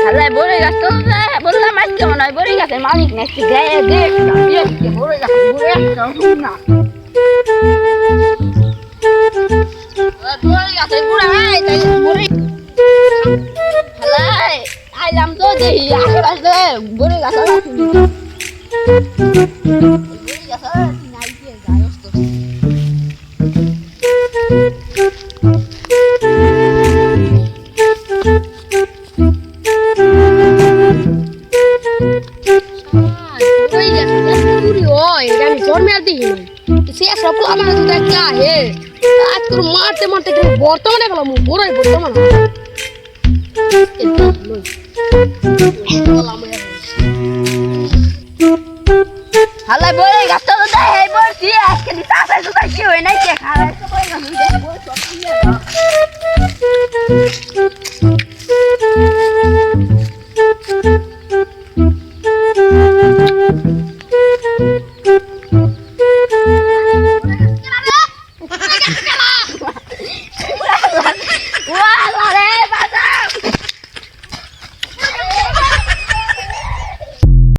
আল্লাহ বড় গাছ তো বললাম আজকে মনে হয় বড় গাছের মালিক নাকি গায়ে দেখ বড় গাছ ঘুরে না বড় গাছের ঘুরে তাই বড় হালাই আইলাম তো দেখি আসলে বড় গাছ বড় গাছ নাই দিয়ে যায় তো মারতে মারতে বর্তমানে গেলাম বড়ই বর্তমান